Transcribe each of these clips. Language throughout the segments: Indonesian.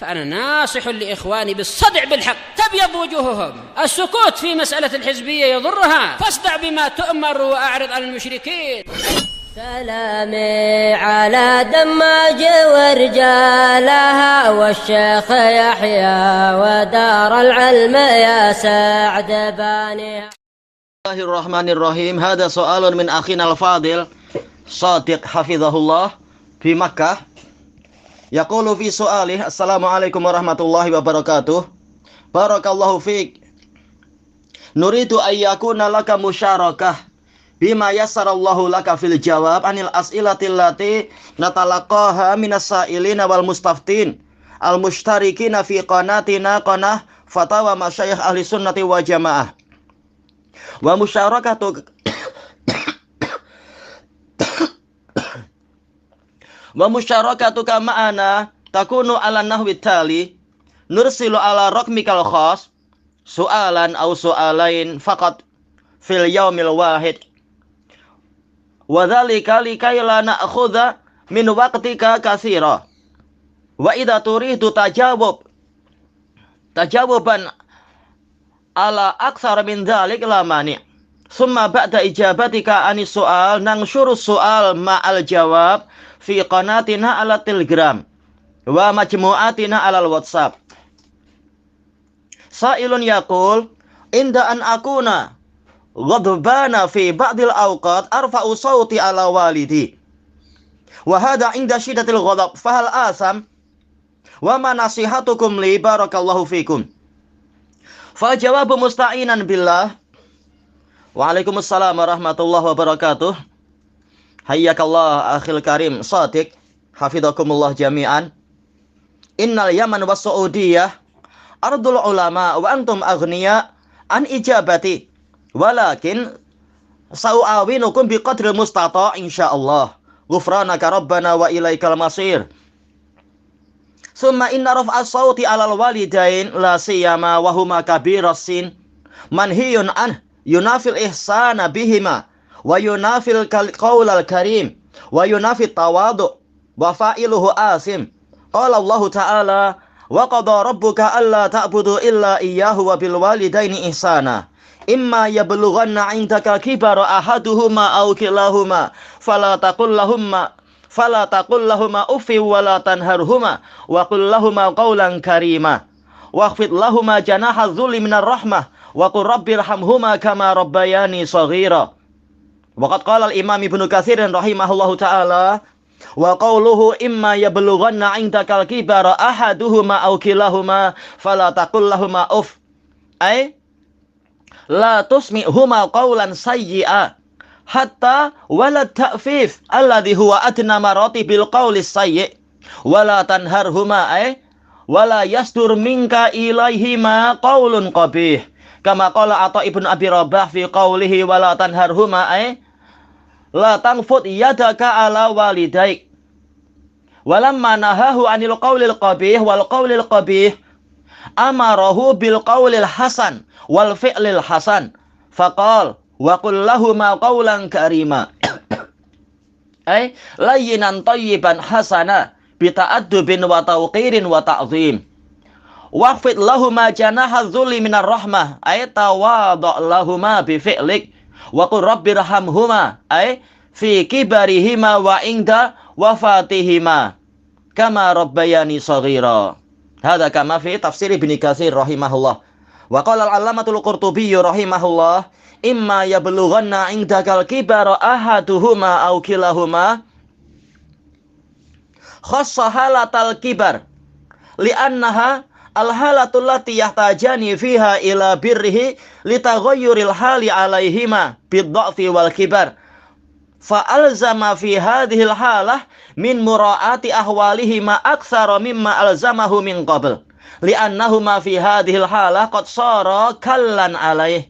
فأنا ناصح لإخواني بالصدع بالحق تبيض وجوههم. السكوت في مسألة الحزبية يضرها، فاصدع بما تؤمر وأعرض عن المشركين. سلامي على دماج ورجالها والشيخ يحيى ودار العلم يا سعد بانيها. Bismillahirrahmanirrahim. Hada so'alun min akhina al-fadil Shadiq hafizahullah fi Makkah. Yaqulu fi su'alih, Assalamualaikum warahmatullahi wabarakatuh. Barakallahu fiik. Nuridu ayyakuna laka musyarakah bima yassarallahu laka fil jawab anil as'ilatil lati natalaqaha minas sa'ilina wal mustaftin al-mushtarikina fi qanatina qanah fatawa masyayikh ahli sunnati wa jamaah. Wa musyarakatu wa musyarakatuka ma'ana takunu ala nahwi tali nursilu ala raqmikal khas su'alan aw su'alain faqat fil yaumil wahid wa dzalika likay la na'khudha min waqtika katsira wa idza turidu tajawaban ala aksar min dzalik la mani. Summa ba'da ijabatika anis su'al nangshuru su'al ma'al jawab fi qanatina ala Telegram wa majmu'atina ala WhatsApp. Sa'ilun yaqul inda an akuna ghadbana fi ba'dil awqat arfa'u sawti ala walidi wa hadha inda shiddatil ghadab fahal asam wa ma nasihatukum li barakallahu fikum. Fa jawabu musta'inan billah. Waalaikumsalam warahmatullahi wabarakatuh. Hayyakallah akhil karim Shadiq hafizakumullah jami'an. Innal Yaman was Saudiyah ardul ulama wa antum aghniya an ijabati walakin sa'awinukum biqadril mustata' insyaallah. Ghufranaka rabbana wa ilaikal masir. Summa inna raf'a sawti 'alal walidain la siyama wa huma kabiras sin manhiyun an yunafil ihsana bihima wa yunafil qaulal karim wa yunafit tawadu wa fa'iluhu asim. Qala Allah ta'ala wa qada rabbuka alla ta'budu illa iyyahu wa bil walidaini ihsana imma yablughanna 'indaka kibara ahaduhuma aw kilahuma fala taqul lahuma uffi wa la tanharhuma wa qul lahuma qawlan karima wakhfid lahuma janaha dhulli minar rahmah wa qur rabbirhamhuma kama rabbayani shaghira. Wa qad qala al-Imam Ibnu Katsir rahimahullahu taala wa qawluhu imma yablughanna 'indakal kibara ahaduhuma aw kilahuma fala taqul lahuma uff ay la tusmi'huma qawlan sayyi'a hatta wala ta'fif alladhi huwa adna maratibil qawlis sayyi wala tanharhuma ay wala yasdur minka ilaihima qawlun qabih kama qala Atha ibn Abi Rabah fi qawlihi wala tanharhuma ay la tanfud yadaka ala walidaik walamma nahahu anil qawlil qabih wal qawlil qabih amarahu bil qawlil hasan wal fi'lil hasan faqal wa qul lahuma qawlan karima ay layyinan tayyiban hasana bi ta'addubin wa tawqirin wa ta'zim waqfid lahuma janaha dhulli minar rahmah ay tawadha lahuma bi fi'lik wa qur rabbirhamhuma ay fi kibarihima wa inda wafatihima kama rabbayani shaghira. Hadza kama fi tafsir Ibnu Katsir rahimahullah. Wa qala al-'allamatul Qurtubi rahimahullah imma yablughanna 'indakal kibara ahaduhuma aw kilahuma khassa halatal kibar li'annaha al-halatul lati yahtajani fiha ila birrihi litaghayyuril hali 'alaihima bid-dha'fi wal kibar fa alzama fi hadhil halah min mura'ati ahwalihima aktsara mimma alzamahu min qabl li'annahuma fi hadhil halah qad sara kallan 'alaihi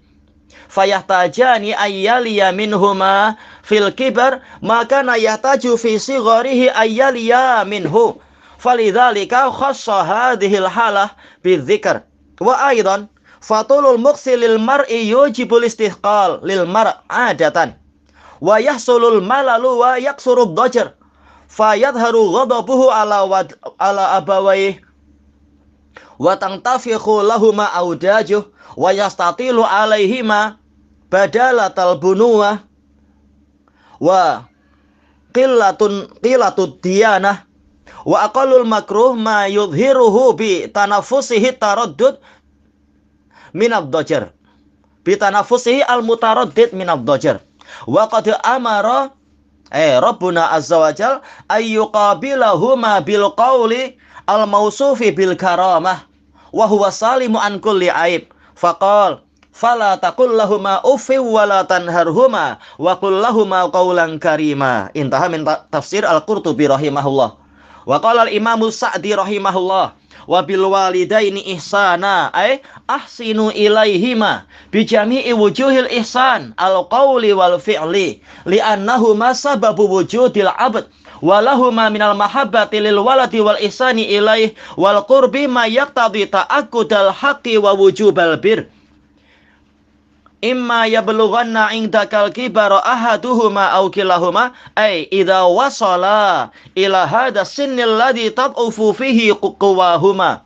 fayahtajani ayyaliya minhuma fil kibar maka yahtaju fi sigharihi ayyaliya minhu falidzalika khassa hadhil halah bidzikr wa aidan fatulul muqsi lil mar'i yujibul istihqal lil mar' adatan wa yahsulul malalu wa yaksurud dajr fayadharu ghadabuhu ala abawayhi wa tangtafiqu lahuma audajuh wa yastatilu alaihima badalatal bunuwah wa qillatud diyanah wa aqallul makruh ma yudhiruhu bi tanafusihi taraddud minad dajar bi tanafusihi al mutaraddid minad dajar wa qad amara Rabbuna azza wa jal ayyuqabilahuma bil qawli al mausufi bil karamah wa huwa salimu an kulli aib faqal fala taqul lahuma uffi wa la tanharhuma wa qul lahuma qawlan karima. Intaha min tafsir Al-Qurtubi rahimahullah. Wa qala al-Imam Sa'di rahimahullah wa bil walidaini ihsana ay ahsinu ilaihima bi jami'i wujuhil ihsan al-qawli wal fi'li li'annahuma sababu wujudil 'abd wa lahuma minal mahabbati lil waladi wal ihsani ilaih wal qurbi ma yaqtadi ta'akkudal haqqi wa wujubal bir imma yablughanna indakal kibara ahaduhuma aw kilahuma ay idza wasala ila hadha sinnil ladzi tad'ufu fihi quwwahuma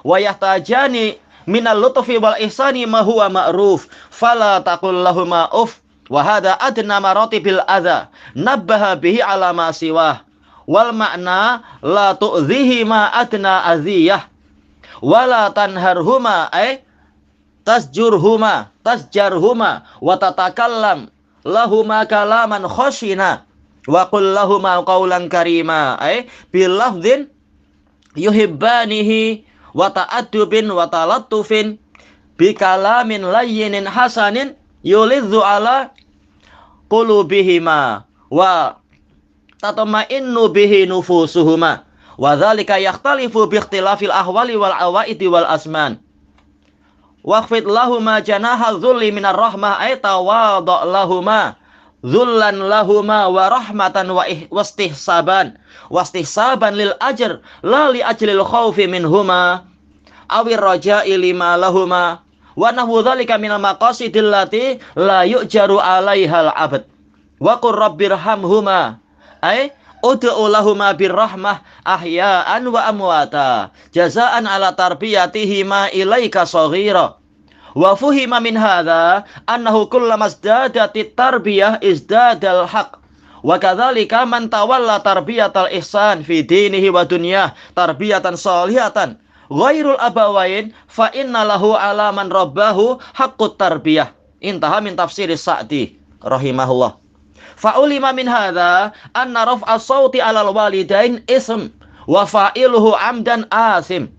wa yahtajani minal lutfi wal ihsani ma huwa ma'ruf fala taqul lahumā uff wa hadha adna maratibil adza nabbaha bihi ala ma siwah wal ma'na la tu'dhihi ma adna aziyah wala tanharhuma ay tasjarhuma wa tatakallam lahuma kalaman khashina wa qul lahuma qawlan karima ay bil lafdhin yuhibbanihi wa ta'addubin wa talattufin bi kalamin layyinin hasanin yulidhu ala qulubihima wa tatma'innu bihi nufusuhuma wa dzalika yakhtalifu bi ikhtilafil ahwali wal awaidi wal asman. Waqfid lahuma janaha dhulli minar rahmah ay tawadha lahuma dhullan lahuma wa rahmatan wa istihsaban lil ajr la li ajlil khawfi minhuma awir raja'i lima lahuma wa nahwu dhalika minal maqasidil lati la yu'jaru 'alaihal 'abd wa qur rabbirhamhuma ay ud'u lahuma birrahmah ahya'an wa amwata jazaan ala tarbiyatihima ilaika saghira wa fuhima min hadza annahu kullama izdadatit tarbiyah izdadal haqq wa kadzalika man tawalla tarbiyatal ihsan fi dinihi wa dunyah tarbiyatan salihatan ghairul abawain fa inna lahu ala man rabbahu haqqut tarbiyah. Intaha min tafsir Sa'di rahimahullah. Fa'ulima min hadza anna raf'a sawti 'alal walidain ism wa fa'iluhu 'amdan asim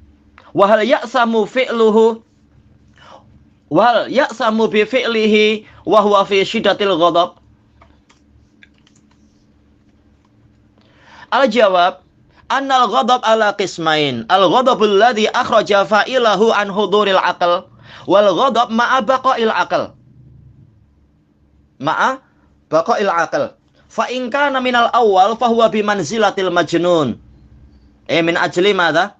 wa hal ya'samu bi fi'lihi wa huwa fi shiddatil ghadab. Al-jawab annal ghadab ala qismain al-ghadabul ladzi akhraja fa'ilahu an huduril aql wal ghadab ma'a baqa'il aql fa in kana minal awwal fa huwa bi manzilatil majnun min ajli madza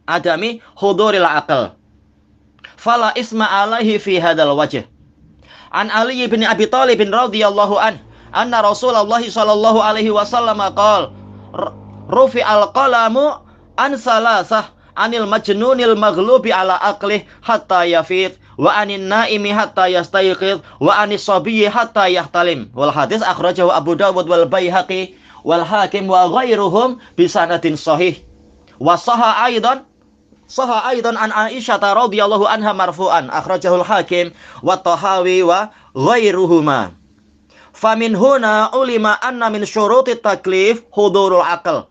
adami huduril aql fala isma alaihi fi hadzal wajh. An Ali bin Abi Thalib radhiyallahu anna Rasulullah sallallahu alaihi wasallam qala rufi al-qalamu an salasah anil majnunil maghlubi ala aqlih hatta yafiq wa anin naimi hatta yastayqidh wa anis sabiyyi hatta yahtalim. Wal hadis akhrajahu Abu Dawud wal Baihaqi wal Hakim wa ghairuhum bi sanadin sahih. Wa sahha aidan an Aisyah radhiyallahu anha marfu'an akhrajahu al Hakim wa Tahawi wa ghairuhuma. Famin huna ulima anna min syurutit taklif hudurul aql.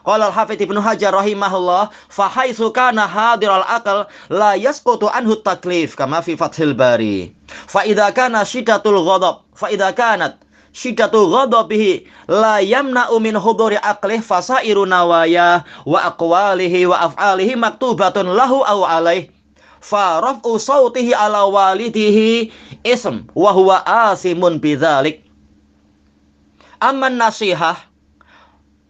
Qala al-Hafidz Ibnu Hajar rahimahullah fa haitsu kana hadiral aql la yasqutu anhu taklif kama fi Fathil Bari. Fa idza kanat shiddatul ghadabihi la yamna'u min huduri aqlih fasairu nawaya wa aqwalihi wa af'alihi maktubatun lahu aw alaih fa raf'u sautihi ala walidihi ism wa huwa asimun bidzalik. Amman nasihah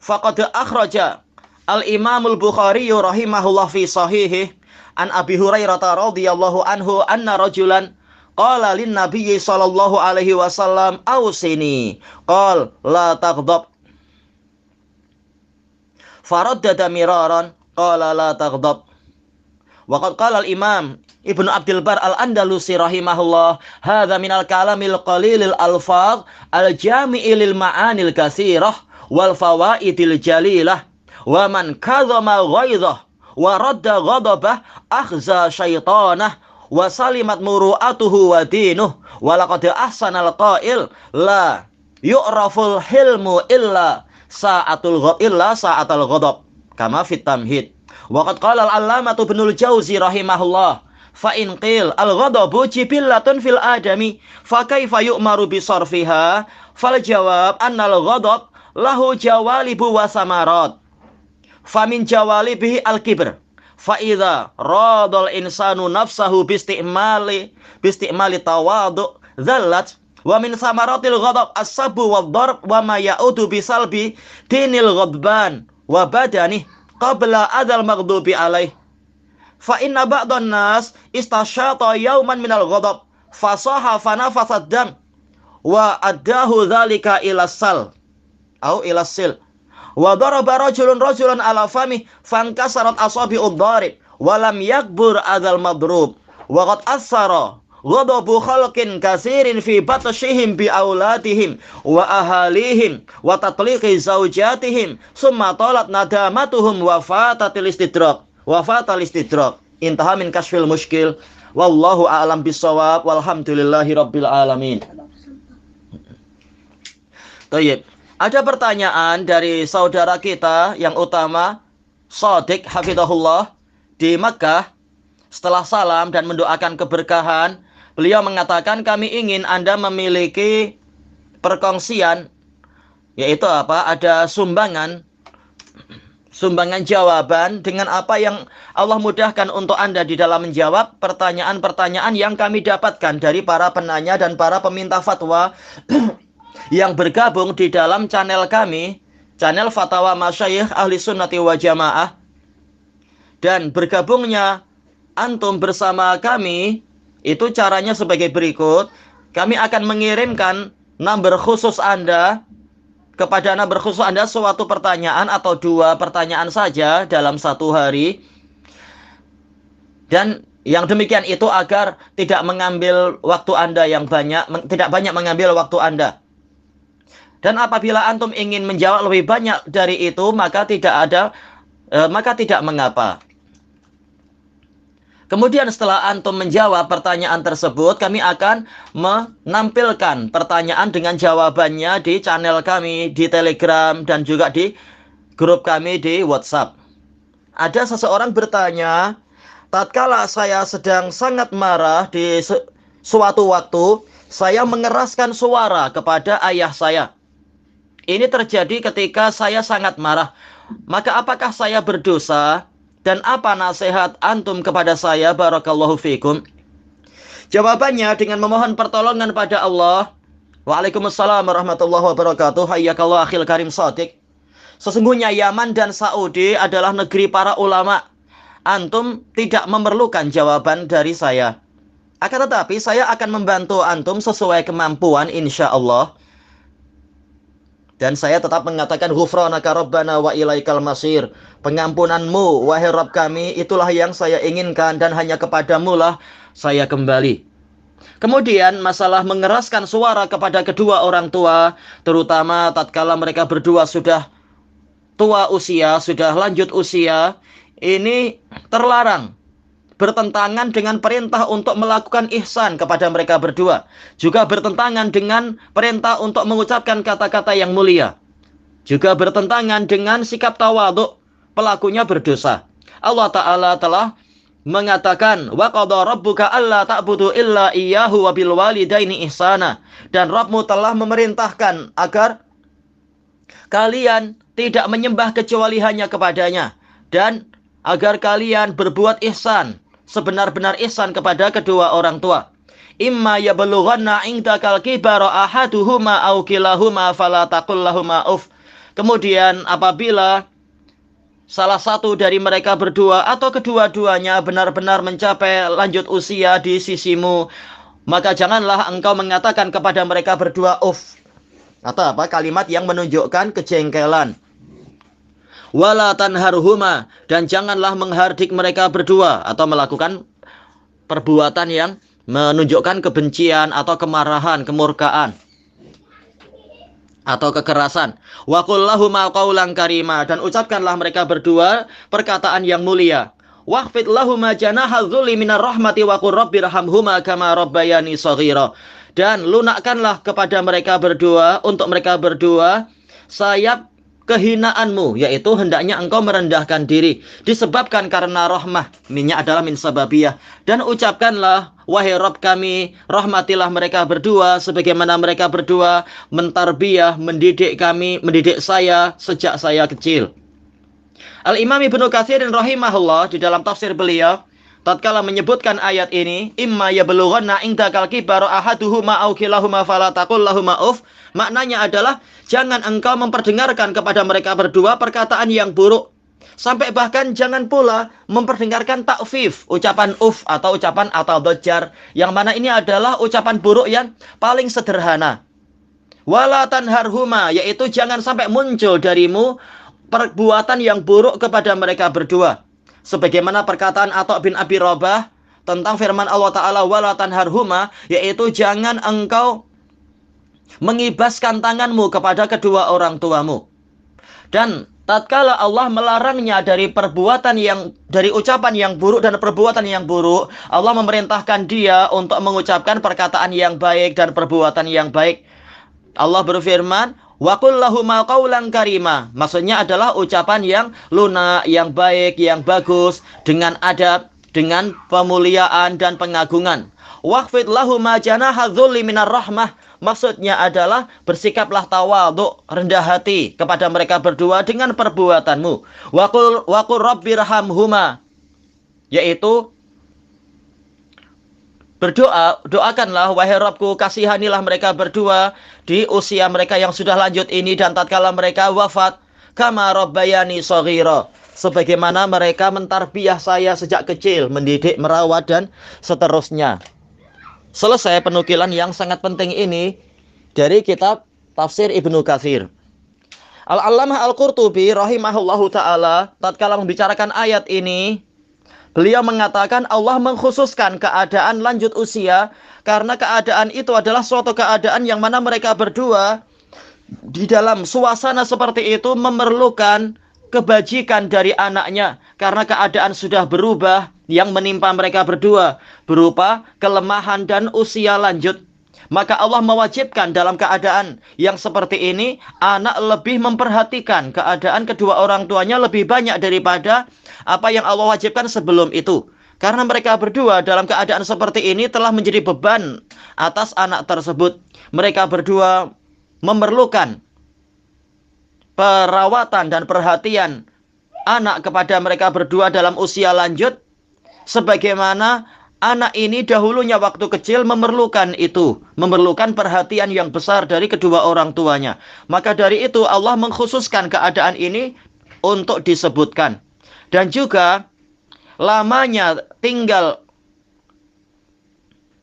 faqad akhraja al-Imam al-Bukhari rahimahullah fi sahihi an Abi Hurairah radhiyallahu anhu anna rajulan qala lin nabiyyi sallallahu alaihi wasallam ausini qala la taghdab faraddada miraran qala la taghdab. Wa qad qala al-Imam Ibnu Abdul Bar al-Andalusi rahimahullah, hadza minal kalamil qalilil alfaz al-jami'i lil ma'anil katsirah wal fawaidil jalilah. Wa man kadzama ghaidhah wa radda ghadabah akhza syaitanah wa salimat muru'atuhu wa dinuh. Wa laqad ahsanal qail la yu'raful hilmu illa sa'atul ghadab kama fit tamhid. Wa qad qala al-allamah Ibnul Jauzi rahimahullah, fa in qil al-ghadabu jibillatun fil adami fa kaifa yu'maru bi sarfiha, fal jawab annal ghadab lahu jawalibu wa samarat. Fa min jawalibihi al-kibr. Fa idza radal insanu nafsahu bisti'mali tawadu dzallat. Wa min samaratil ghadab as-sabu wad-darb wa ma ya'udu bisalbi dinil ghadban wa badani qabla adzal maghdubi alaih. Fa inna ba'dhan nas istasyata yawman minal ghadab fasaha fanafasad dam wa addahu dzalika ila sal au ila sil wa daraba rajulun ala fami fankasarat asabi'ud darib wa lam yakbur adzal madrub wa qad asara ghadabu khalqin katsirin fi batshihim bi auladihim wa ahalihim wa tatliqi zaujatihim summa talat nadamatuhum wa fatal istidrak. Intaha min kasfil muskil. Wallahu a'lam bissawab. Walhamdulillahi rabbil alamin. Baik, ada pertanyaan dari saudara kita yang utama, Shadiq hafizahullah di Makkah. Setelah salam dan mendoakan keberkahan, beliau mengatakan, kami ingin Anda memiliki perkongsian, yaitu apa? Ada sumbangan jawaban dengan apa yang Allah mudahkan untuk Anda di dalam menjawab pertanyaan-pertanyaan yang kami dapatkan dari para penanya dan para peminta fatwa yang bergabung di dalam channel kami, channel Fatawa Masyayikh Ahli Sunnati wa Jamaah. Dan bergabungnya antum bersama kami itu caranya sebagai berikut. Kami akan mengirimkan number khusus Anda, kepada number khusus Anda suatu pertanyaan atau dua pertanyaan saja dalam satu hari. Dan yang demikian itu agar tidak mengambil waktu Anda yang banyak, tidak banyak mengambil waktu Anda. Dan apabila antum ingin menjawab lebih banyak dari itu, maka tidak mengapa. Kemudian setelah antum menjawab pertanyaan tersebut, kami akan menampilkan pertanyaan dengan jawabannya di channel kami di Telegram dan juga di grup kami di WhatsApp. Ada seseorang bertanya, tatkala saya sedang sangat marah di suatu waktu, saya mengeraskan suara kepada ayah saya. Ini terjadi ketika saya sangat marah. Maka apakah saya berdosa? Dan apa nasihat antum kepada saya? Barakallahu fikum. Jawabannya dengan memohon pertolongan pada Allah. Waalaikumsalam warahmatullahi wabarakatuh. Hayyakallah akhil karim Shadiq. Sesungguhnya Yaman dan Saudi adalah negeri para ulama. Antum tidak memerlukan jawaban dari saya. Akan tetapi saya akan membantu antum sesuai kemampuan insya-Allah. Dan saya tetap mengatakan ghufranaka rabbana wa ilaikal masir. Pengampunanmu wahai Rabb kami, itulah yang saya inginkan dan hanya kepadamu lah saya kembali. Kemudian masalah mengeraskan suara kepada kedua orang tua, terutama tatkala mereka berdua sudah tua usia, sudah lanjut usia, ini terlarang. Bertentangan dengan perintah untuk melakukan ihsan kepada mereka berdua. Juga bertentangan dengan perintah untuk mengucapkan kata-kata yang mulia. Juga bertentangan dengan sikap tawadhu, pelakunya berdosa. Allah Ta'ala telah mengatakan, wa qada rabbuka alla ta'budu illa iyyahu wa bil walidaini ihsana. Dan Rabbmu telah memerintahkan agar kalian tidak menyembah kecuali hanya kepadanya. Dan agar kalian berbuat ihsan, sebenar-benar ihsan kepada kedua orang tua. Imma yablughanna indakal kibara ahaduhuma aw kilahuma fala taqul lahumā uff. Kemudian apabila salah satu dari mereka berdua atau kedua-duanya benar-benar mencapai lanjut usia di sisimu, maka janganlah engkau mengatakan kepada mereka berdua uff. Atau apa? Kalimat yang menunjukkan kejengkelan. Wala tanharhuma, dan janganlah menghardik mereka berdua atau melakukan perbuatan yang menunjukkan kebencian atau kemarahan, kemurkaan atau kekerasan. Wa qul lahuma qawlan karima, dan ucapkanlah mereka berdua perkataan yang mulia. Waqfid lahuma janaha dzulli minar rahmati wa qur rabbirhamhuma kama rabbayani shaghira. Dan lunakkanlah kepada mereka berdua, untuk mereka berdua, sayap kehinaanmu, yaitu hendaknya engkau merendahkan diri disebabkan karena rahmah, minyak adalah min sababiyah. Dan ucapkanlah, wahai Rabb kami, rahmatilah mereka berdua sebagaimana mereka berdua mentarbiyah, mendidik kami, mendidik saya sejak saya kecil. Al-Imam Ibnu Katsir rahimahullah di dalam tafsir beliau tatkala menyebutkan ayat ini, imma yablughanna indakal kibaru ahaduhuma aw kilahuma fala taqul lahumā uff, maknanya adalah jangan engkau memperdengarkan kepada mereka berdua perkataan yang buruk, sampai bahkan jangan pula memperdengarkan takfif, ucapan uff atau ucapan atadajjar, yang mana ini adalah ucapan buruk yang paling sederhana. Wala tanharhuma, yaitu jangan sampai muncul darimu perbuatan yang buruk kepada mereka berdua. Sebagaimana perkataan Atha bin Abi Rabah tentang firman Allah Ta'ala wala tanharhuma, yaitu jangan engkau mengibaskan tanganmu kepada kedua orang tuamu. Dan tatkala Allah melarangnya dari perbuatan yang, dari ucapan yang buruk dan perbuatan yang buruk, Allah memerintahkan dia untuk mengucapkan perkataan yang baik dan perbuatan yang baik. Allah berfirman, wa qul lahumā qawlan karima, maksudnya adalah ucapan yang lunak, yang baik, yang bagus, dengan adab, dengan pemuliaan dan pengagungan. Waqfid lahumā janaha dzulli minar rahmah, maksudnya adalah bersikaplah tawadhu, rendah hati kepada mereka berdua dengan perbuatanmu. Wa qul rabbirhamhuma, yaitu berdoa, doakanlah wahai Rabbku, kasihanilah mereka berdua di usia mereka yang sudah lanjut ini dan tatkala mereka wafat, kama rabbayani shaghira, sebagaimana mereka mentarbiyah saya sejak kecil, mendidik, merawat dan seterusnya. Selesai penukilan yang sangat penting ini dari kitab Tafsir Ibnu Katsir. Al-Allamah Al-Qurtubi rahimahullahu ta'ala tatkala membicarakan ayat ini, beliau mengatakan Allah mengkhususkan keadaan lanjut usia karena keadaan itu adalah suatu keadaan yang mana mereka berdua di dalam suasana seperti itu memerlukan kebajikan dari anaknya, karena keadaan sudah berubah yang menimpa mereka berdua berupa kelemahan dan usia lanjut. Maka Allah mewajibkan dalam keadaan yang seperti ini anak lebih memperhatikan keadaan kedua orang tuanya lebih banyak daripada apa yang Allah wajibkan sebelum itu. Karena mereka berdua dalam keadaan seperti ini telah menjadi beban atas anak tersebut. Mereka berdua memerlukan perawatan dan perhatian anak kepada mereka berdua dalam usia lanjut, sebagaimana anak ini dahulunya waktu kecil memerlukan itu, memerlukan perhatian yang besar dari kedua orang tuanya. Maka dari itu Allah mengkhususkan keadaan ini untuk disebutkan. Dan juga lamanya tinggal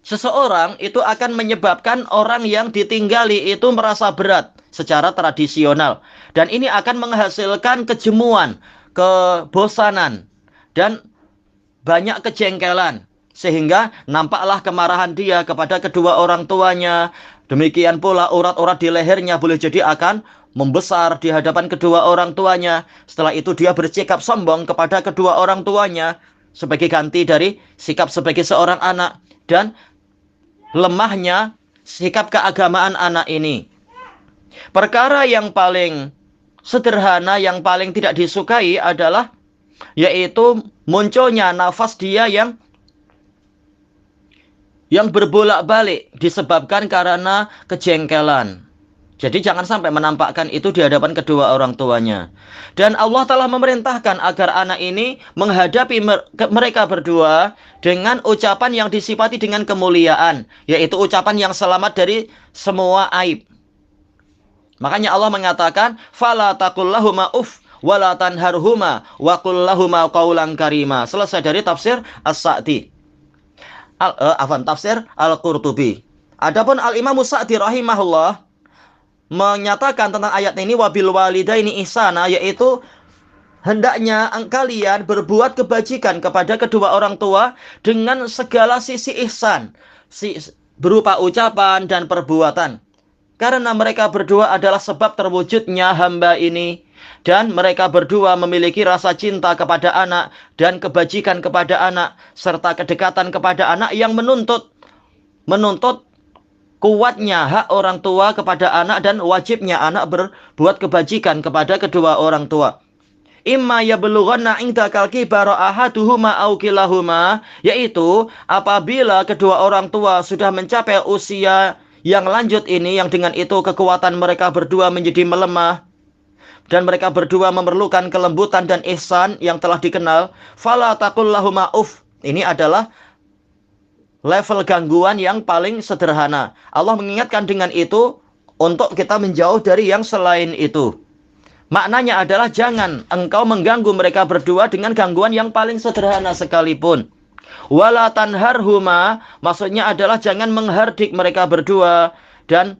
seseorang itu akan menyebabkan orang yang ditinggali itu merasa berat secara tradisional. Dan ini akan menghasilkan kejemuan, kebosanan, dan banyak kejengkelan. Sehingga nampaklah kemarahan dia kepada kedua orang tuanya. Demikian pula urat-urat di lehernya boleh jadi akan membesar di hadapan kedua orang tuanya. Setelah itu dia bersikap sombong kepada kedua orang tuanya sebagai ganti dari sikap sebagai seorang anak. Dan lemahnya sikap keagamaan anak ini. Perkara yang paling sederhana, yang paling tidak disukai adalah yaitu munculnya nafas dia yang berbolak-balik disebabkan karena kejengkelan. Jadi jangan sampai menampakkan itu di hadapan kedua orang tuanya. Dan Allah telah memerintahkan agar anak ini menghadapi mereka berdua dengan ucapan yang disifati dengan kemuliaan, yaitu ucapan yang selamat dari semua aib. Makanya Allah mengatakan, "Fala taqul lahumā uff wa la tanharhumā wa qul lahumā qawlan karīmā." Selesai dari tafsir As-Sa'di. Tafsir Al-Qurtubi. Adapun Al-Imam Sa'di rahimahullah menyatakan tentang ayat ini wabil walidaini ihsana, yaitu hendaknya kalian berbuat kebajikan kepada kedua orang tua dengan segala sisi ihsan, berupa ucapan dan perbuatan. Karena mereka berdua adalah sebab terwujudnya hamba ini. Dan mereka berdua memiliki rasa cinta kepada anak dan kebajikan kepada anak, serta kedekatan kepada anak yang menuntut kuatnya hak orang tua kepada anak dan wajibnya anak berbuat kebajikan kepada kedua orang tua. Imma yablughanna indakal kibara ahaduhuma aw kilahuma, yaitu apabila kedua orang tua sudah mencapai usia yang lanjut ini, yang dengan itu kekuatan mereka berdua menjadi melemah dan mereka berdua memerlukan kelembutan dan ihsan yang telah dikenal, fala taqul lahuma uff. Ini adalah level gangguan yang paling sederhana. Allah mengingatkan dengan itu untuk kita menjauh dari yang selain itu. Maknanya adalah jangan engkau mengganggu mereka berdua dengan gangguan yang paling sederhana sekalipun. Wala tanharhuma, maksudnya adalah jangan menghardik mereka berdua dan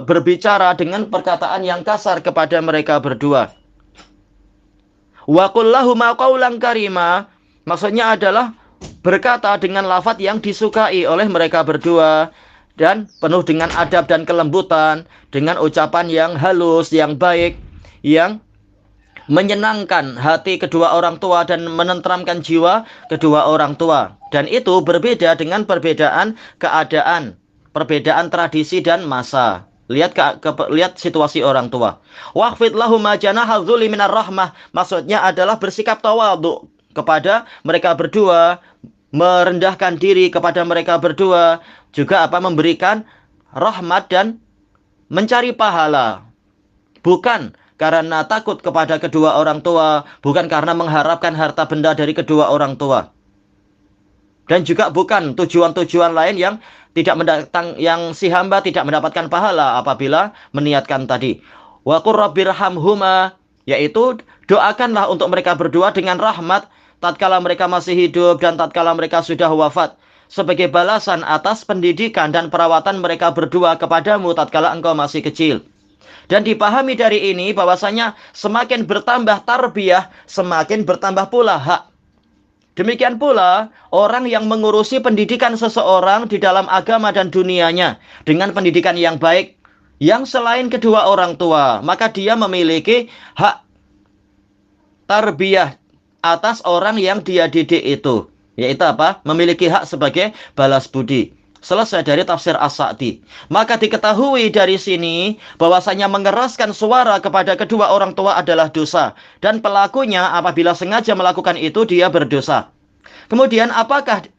berbicara dengan perkataan yang kasar kepada mereka berdua. Wa qul lahuma qawlan karima, maksudnya adalah berkata dengan lafaz yang disukai oleh mereka berdua dan penuh dengan adab dan kelembutan, dengan ucapan yang halus, yang baik, yang menyenangkan hati kedua orang tua dan menenteramkan jiwa kedua orang tua. Dan itu berbeda dengan perbedaan keadaan, perbedaan tradisi dan masa. Lihat situasi orang tua. Waqfid lahuma janaha dzulli minar rahmah, maksudnya adalah bersikap tawadhu kepada mereka berdua, merendahkan diri kepada mereka berdua, juga memberikan rahmat dan mencari pahala. Bukan karena takut kepada kedua orang tua, bukan karena mengharapkan harta benda dari kedua orang tua. Dan juga bukan tujuan-tujuan lain yang si hamba tidak mendapatkan pahala apabila meniatkan tadi. Wa qur rabbirhamhuma, yaitu doakanlah untuk mereka berdua dengan rahmat tatkala mereka masih hidup dan tatkala mereka sudah wafat, sebagai balasan atas pendidikan dan perawatan mereka berdua kepadamu tatkala engkau masih kecil. Dan dipahami dari ini bahwasanya semakin bertambah tarbiyah, semakin bertambah pula hak. Demikian pula orang yang mengurusi pendidikan seseorang di dalam agama dan dunianya dengan pendidikan yang baik, yang selain kedua orang tua, maka dia memiliki hak tarbiyah atas orang yang dia didik itu, yaitu memiliki hak sebagai balas budi. Selesai dari tafsir As-Sa'di. Maka diketahui dari sini bahwasanya mengeraskan suara kepada kedua orang tua adalah dosa, dan pelakunya apabila sengaja melakukan itu dia berdosa. Kemudian apakah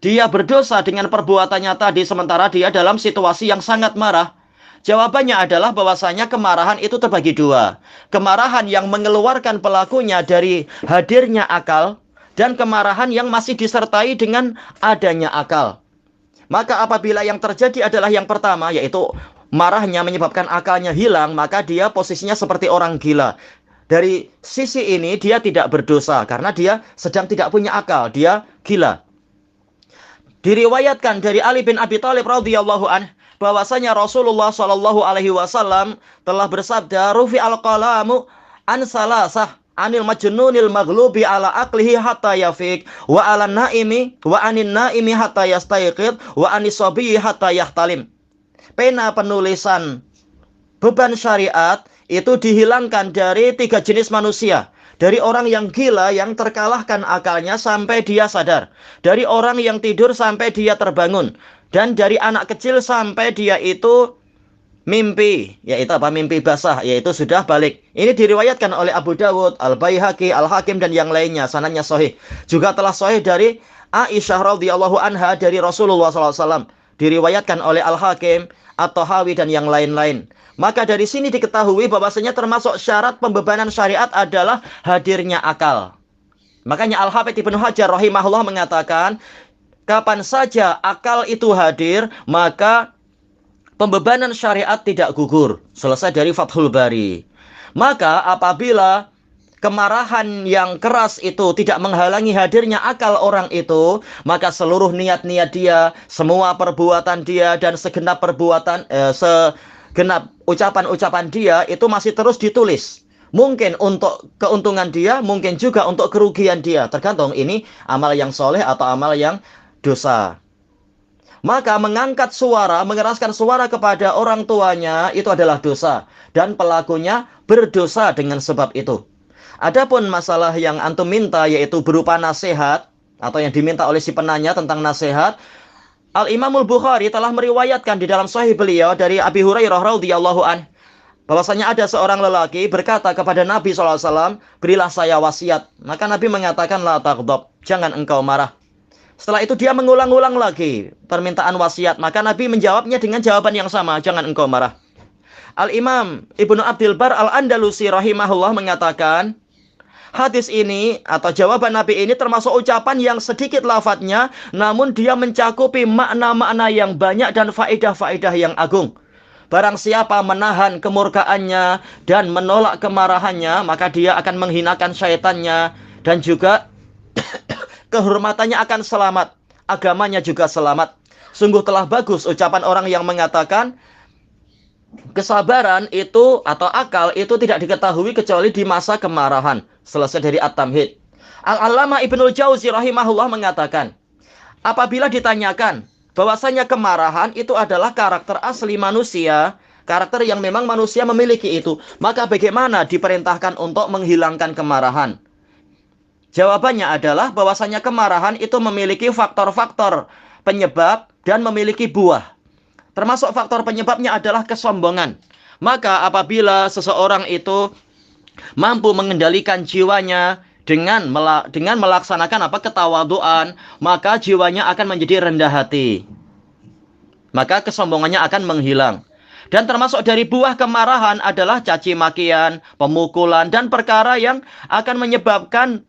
dia berdosa dengan perbuatannya tadi sementara dia dalam situasi yang sangat marah? Jawabannya adalah bahwasanya kemarahan itu terbagi dua. Kemarahan yang mengeluarkan pelakunya dari hadirnya akal, dan kemarahan yang masih disertai dengan adanya akal. Maka apabila yang terjadi adalah yang pertama, yaitu marahnya menyebabkan akalnya hilang, maka dia posisinya seperti orang gila. Dari sisi ini dia tidak berdosa karena dia sedang tidak punya akal, dia gila. Diriwayatkan dari Ali bin Abi Thalib radhiyallahu anhu bahwasanya Rasulullah Shallallahu alaihi wasallam telah bersabda, "Rufi al-qalamu an salasah, anil majnunil maghlubi ala aqlihi hatta yafiq, wa ala naimi wa anin naimi hatta yastayqid, wa anis sabiyyi hatta yahtalim." Pena penulisan beban syariat itu dihilangkan dari 3 jenis manusia. Dari orang yang gila yang terkalahkan akalnya sampai dia sadar, dari orang yang tidur sampai dia terbangun, dan dari anak kecil sampai dia itu mimpi, yaitu mimpi basah, yaitu sudah balik. Ini diriwayatkan oleh Abu Dawud, Al-Baihaqi, Al-Hakim dan yang lainnya. Sanadnya sahih. Juga telah sahih dari Aisyah radhiyallahu anha dari Rasulullah SAW. Diriwayatkan oleh Al-Hakim, At-Tahawi dan yang lain-lain. Maka dari sini diketahui bahwasanya termasuk syarat pembebanan syariat adalah hadirnya akal. Makanya Al-Hafidz Ibnu Hajar rahimahullah mengatakan, kapan saja akal itu hadir, maka pembebanan syariat tidak gugur. Selesai dari Fathul Bari. Maka apabila kemarahan yang keras itu tidak menghalangi hadirnya akal orang itu, maka seluruh niat-niat dia, semua perbuatan dia, dan segenap ucapan-ucapan dia itu masih terus ditulis, Mungkin untuk keuntungan dia, mungkin juga untuk kerugian dia. Tergantung ini amal yang soleh atau amal yang dosa. Maka mengangkat suara, mengeraskan suara kepada orang tuanya itu adalah dosa. Dan pelakunya berdosa dengan sebab itu. Adapun masalah yang antum minta yaitu berupa nasihat, atau yang diminta oleh si penanya tentang nasihat, Al-Imamul Bukhari telah meriwayatkan di dalam sahih beliau dari Abi Hurairah radhiyallahu anhu, bahwasanya ada seorang lelaki berkata kepada Nabi SAW, berilah saya wasiat. Maka Nabi mengatakan, la taghdab, jangan engkau marah. Setelah itu dia mengulang-ulang lagi permintaan wasiat. Maka Nabi menjawabnya dengan jawaban yang sama, jangan engkau marah. Al-Imam Ibnu Abdul Bar Al-Andalusi rahimahullah mengatakan, hadis ini atau jawaban Nabi ini termasuk ucapan yang sedikit lafadznya, namun dia mencakupi makna-makna yang banyak dan faedah-faedah yang agung. Barang siapa menahan kemurkaannya dan menolak kemarahannya, maka dia akan menghinakan syaitannya dan juga kehormatannya akan selamat, agamanya juga selamat. Sungguh telah bagus ucapan orang yang mengatakan kesabaran itu atau akal itu tidak diketahui kecuali di masa kemarahan. Selesai dari At-Tamhid. Al-Allamah Ibnul Jauzi rahimahullah mengatakan, apabila ditanyakan bahwasanya kemarahan itu adalah karakter asli manusia, karakter yang memang manusia memiliki itu, maka bagaimana diperintahkan untuk menghilangkan kemarahan? Jawabannya adalah bahwasanya kemarahan itu memiliki faktor-faktor penyebab dan memiliki buah. Termasuk faktor penyebabnya adalah kesombongan. Maka apabila seseorang itu mampu mengendalikan jiwanya dengan melaksanakan ketawaduan, maka jiwanya akan menjadi rendah hati. Maka kesombongannya akan menghilang. Dan termasuk dari buah kemarahan adalah caci makian, pemukulan, dan perkara yang akan menyebabkan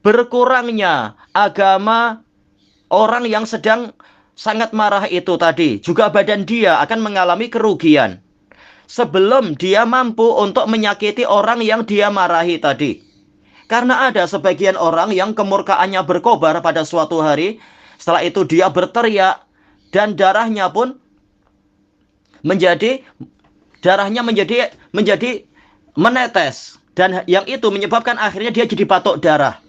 berkurangnya agama orang yang sedang sangat marah itu tadi. Juga badan dia akan mengalami kerugian sebelum dia mampu untuk menyakiti orang yang dia marahi tadi. Karena ada sebagian orang yang kemurkaannya berkobar pada suatu hari, setelah itu dia berteriak dan darahnya pun menjadi menetes, dan yang itu menyebabkan akhirnya dia jadi batuk darah.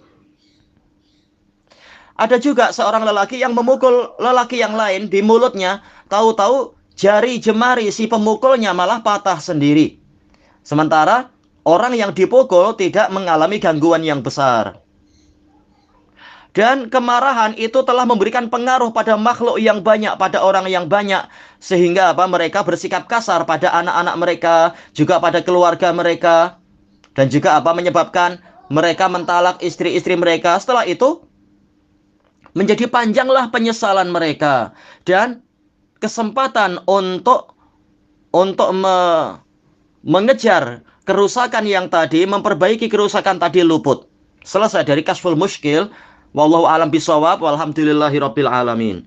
Ada juga seorang lelaki yang memukul lelaki yang lain di mulutnya, tahu-tahu jari jemari si pemukulnya malah patah sendiri. Sementara orang yang dipukul tidak mengalami gangguan yang besar. Dan kemarahan itu telah memberikan pengaruh pada makhluk yang banyak, pada orang yang banyak. Sehingga mereka bersikap kasar pada anak-anak mereka, juga pada keluarga mereka. Dan juga menyebabkan mereka mentalak istri-istri mereka. Setelah itu menjadi panjanglah penyesalan mereka. Dan kesempatan untuk mengejar kerusakan yang tadi, memperbaiki kerusakan tadi luput. Selesai dari Kashful Mushkil. Wallahu a'lam bishawab, walhamdulillahirabbil alamin.